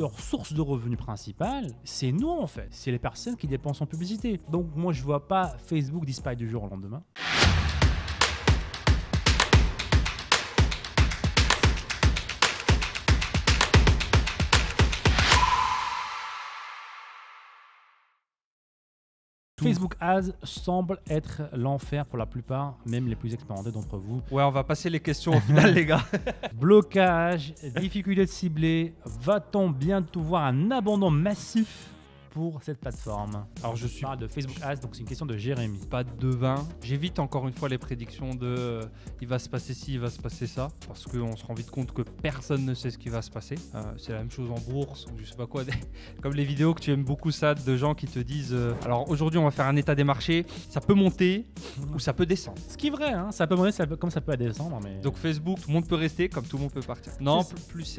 leur source de revenus principale, c'est nous en fait. C'est les personnes qui dépensent en publicité. Donc moi je vois pas Facebook disparaître du jour au lendemain. Facebook Ads semble être l'enfer pour la plupart, même les plus expérimentés d'entre vous. Ouais, on va passer les questions au final, les gars. Blocage, difficulté de cibler, va-t-on bientôt voir un abandon massif pour cette plateforme? Alors je suis parle de Facebook Ads, donc c'est une question de Jérémy. pas devin. J'évite encore une fois les prédictions de il va se passer ci, il va se passer ça, parce qu'on se rend vite compte que personne ne sait ce qui va se passer. C'est la même chose en bourse ou je sais pas quoi. Comme les vidéos que tu aimes beaucoup, ça, de gens qui te disent alors aujourd'hui on va faire un état des marchés, ça peut monter ou ça peut descendre. Ce qui est vrai, hein, ça peut monter comme ça peut descendre. Mais... Donc Facebook, tout le monde peut rester comme tout le monde peut partir. Non, plus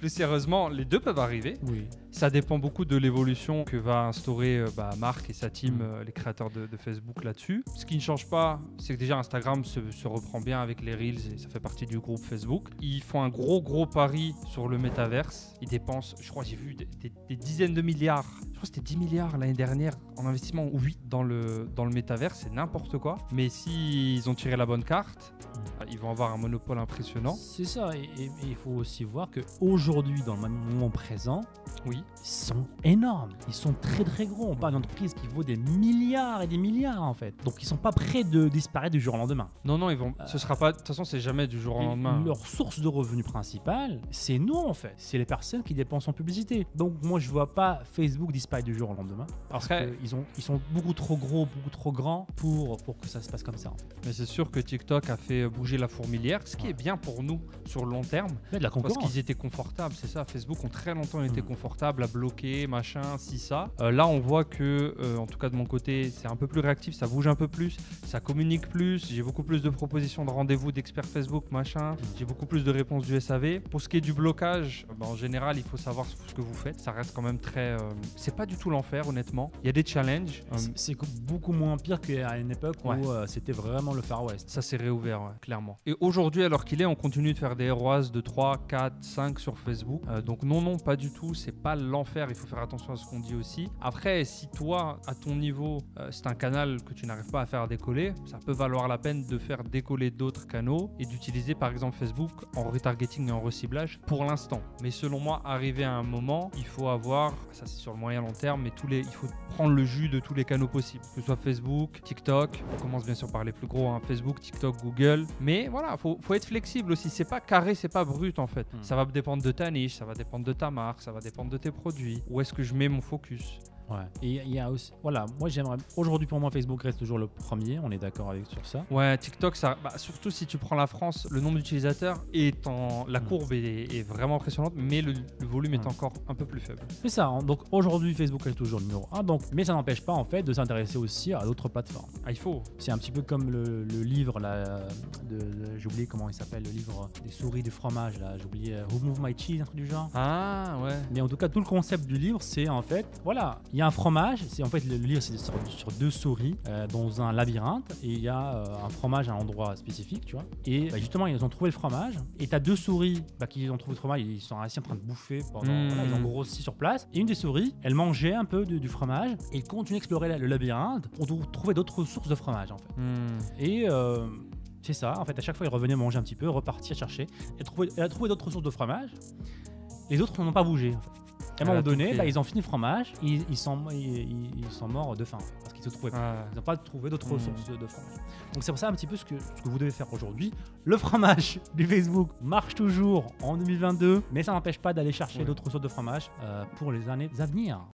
sérieusement, les deux peuvent arriver. Oui. Ça dépend beaucoup de l'évolution que va instaurer Mark et sa team, les créateurs de Facebook là-dessus. Ce qui ne change pas, c'est que déjà Instagram se reprend bien avec les Reels et ça fait partie du groupe Facebook. Ils font un gros pari sur le métaverse. Ils dépensent, je crois, j'ai vu des dizaines de milliards. Je crois que c'était 10 milliards l'année dernière en investissement ou 8 dans le métaverse. C'est n'importe quoi. Mais s'ils ont tiré la bonne carte, ils vont avoir un monopole impressionnant. C'est ça. Et il faut aussi voir qu'aujourd'hui, dans le moment présent, oui, ils sont énormes. Ils sont très gros. On parle d'entreprises qui vaut des milliards et des milliards en fait. Donc ils sont pas prêts de disparaître du jour au lendemain. Non, ils vont. Ce sera pas. De toute façon, c'est jamais du jour au lendemain. Leur source de revenus principale, c'est nous en fait. C'est les personnes qui dépensent en publicité. Donc moi je vois pas Facebook disparaître du jour au lendemain. Parce qu'ils sont beaucoup trop gros, beaucoup trop grands pour que ça se passe comme ça en fait. Mais c'est sûr que TikTok a fait bouger la fourmilière, ce qui est bien pour nous sur le long terme. Il y a de la concurrence. Parce qu'ils étaient confortables, c'est ça. Facebook ont très longtemps été confortables à bloquer, machin, si ça. Là, on voit que, en tout cas de mon côté, c'est un peu plus réactif, ça bouge un peu plus, ça communique plus. J'ai beaucoup plus de propositions de rendez-vous d'experts Facebook, machin. J'ai beaucoup plus de réponses du SAV. Pour ce qui est du blocage, en général, il faut savoir ce que vous faites. Ça reste quand même très. C'est pas du tout l'enfer, honnêtement. Il y a des challenges. C'est beaucoup moins pire qu'à une époque où c'était vraiment le Far West. Ça s'est réouvert, clairement. Et aujourd'hui, alors qu'il est, on continue de faire des ROAS de 3, 4, 5 sur Facebook. Donc non, pas du tout. C'est pas l'enfer. Il faut faire attention à ce qu'on dit aussi. Après, si toi, à ton niveau, c'est un canal que tu n'arrives pas à faire décoller, ça peut valoir la peine de faire décoller d'autres canaux et d'utiliser par exemple Facebook en retargeting et en reciblage pour l'instant. Mais selon moi, arrivé à un moment, il faut avoir, ça c'est sur le moyen long terme, mais il faut prendre le jus de tous les canaux possibles. Que ce soit Facebook, TikTok, on commence bien sûr par les plus gros, Facebook, TikTok, Google. Mais voilà, faut être flexible aussi. C'est pas carré, c'est pas brut en fait. Ça va dépendre de ta niche, ça va dépendre de ta marque, ça va dépendre de tes produits. Où est-ce que je mets mon focus? Ouais. Et il y a aussi, voilà, moi j'aimerais. Aujourd'hui pour moi, Facebook reste toujours le premier. On est d'accord sur ça. Ouais, TikTok, ça, surtout si tu prends la France, le nombre d'utilisateurs la courbe est vraiment impressionnante, mais le volume est encore un peu plus faible. C'est ça. Hein. Donc aujourd'hui, Facebook est toujours le numéro 1. Donc, mais ça n'empêche pas en fait de s'intéresser aussi à d'autres plateformes. Il faut. C'est un petit peu comme le livre là, j'ai oublié comment il s'appelle, le livre des souris de fromage là. J'ai oublié Who Moved My Cheese, un truc du genre. Ah ouais. Mais en tout cas, tout le concept du livre, c'est en fait, voilà. Il y a un fromage, c'est en fait le livre c'est sur deux souris dans un labyrinthe et il y a un fromage à un endroit spécifique, tu vois. Et justement ils ont trouvé le fromage et t'as deux souris qui ont trouvé le fromage, ils sont assis en train de bouffer pendant, ils ont grossi sur place. Et une des souris, elle mangeait un peu du fromage et elle continue à explorer le labyrinthe pour trouver d'autres sources de fromage en fait. Et c'est ça, en fait à chaque fois ils revenaient manger un petit peu, repartir chercher et elle a trouvé d'autres sources de fromage. Les autres n'ont pas bougé en fait. À un moment donné, ils ont fini le fromage, ils sont morts de faim en fait, parce qu'ils se trouvaient pas. Ils n'ont pas trouvé d'autres sources de fromage. Donc c'est pour ça un petit peu ce que vous devez faire aujourd'hui. Le fromage du Facebook marche toujours en 2022, mais ça n'empêche pas d'aller chercher d'autres sources de fromage pour les années à venir.